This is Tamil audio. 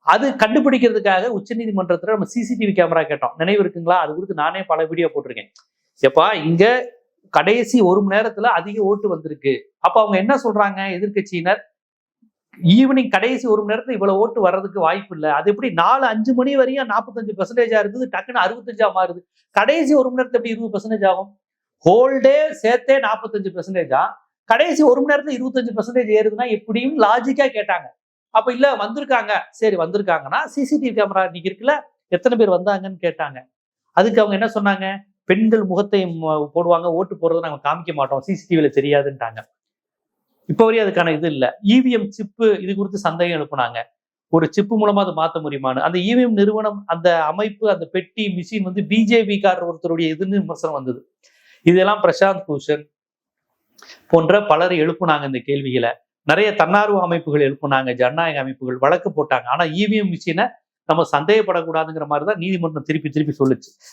அது கண்டுபிடிக்கிறதுக்காக உச்சநீதிமன்றத்துல நம்ம சிசிடிவி கேமரா கேட்டோம். நினைவு இருக்குங்களா? அது குறித்து நானே பல வீடியோ போட்டிருக்கேன். எப்பா இங்க கடைசி 1 மணி நேரத்துல அதிக ஓட்டு வந்திருக்கு. அப்ப அவங்க என்ன சொல்றாங்க எதிர்க்கட்சியினர், ஈவினிங் கடைசி 1 மணி நேரத்துல இவ்வளவு ஓட்டு வர்றதுக்கு வாய்ப்பு இல்ல. அது எப்படி 4, 5 மணி வரையும் 45% இருந்தது, டக்குன்னு 65 மாறுது. கடைசி 1 மணி நேரத்துல எப்படி 20% ஆகும்? ஹோல் டே சேர்த்தே 45%. கடைசி 1 மணி நேரத்துல 25% ஏறுதுன்னா எப்படியும் லாஜிக்கா கேட்டாங்க. அப்ப இல்ல வந்திருக்காங்க. சரி வந்திருக்காங்கன்னா சிசிடிவி கேமரா இன்னைக்கு இருக்குல்ல, எத்தனை பேர் வந்தாங்கன்னு கேட்டாங்க. அதுக்கு அவங்க என்ன சொன்னாங்க? பெண்கள் முகத்தை போடுவாங்க, ஓட்டு போடுறதை நாங்க காமிக்க மாட்டோம், சிசிடிவில தெரியாதுன்ட்டாங்க. இப்ப வரையும் அதுக்கான இது இல்ல. இவிஎம் சிப்பு இது குறித்து சந்தேகம் எழுப்புனாங்க. ஒரு சிப்பு மூலமா அதை மாத்த முடியுமான்னு. அந்த இவிஎம் நிறுவனம், அந்த அமைப்பு, அந்த பெட்டி மிஷின் வந்து பிஜேபி காரர் ஒருத்தருடைய இதுன்னு விமர்சனம் வந்தது. இதெல்லாம் பிரசாந்த் பூஷன் போன்ற பலர் எழுப்புனாங்க இந்த கேள்விகளை. நிறைய தன்னார்வ அமைப்புகள் எழுப்புனாங்க, ஜனநாயக அமைப்புகள் வழக்கு போட்டாங்க. ஆனா இவிஎம் மிஷினை நம்ம சந்தேகப்படக்கூடாதுங்கிற மாதிரிதான் நீதிமன்றம் திருப்பி திருப்பி சொல்லுச்சு.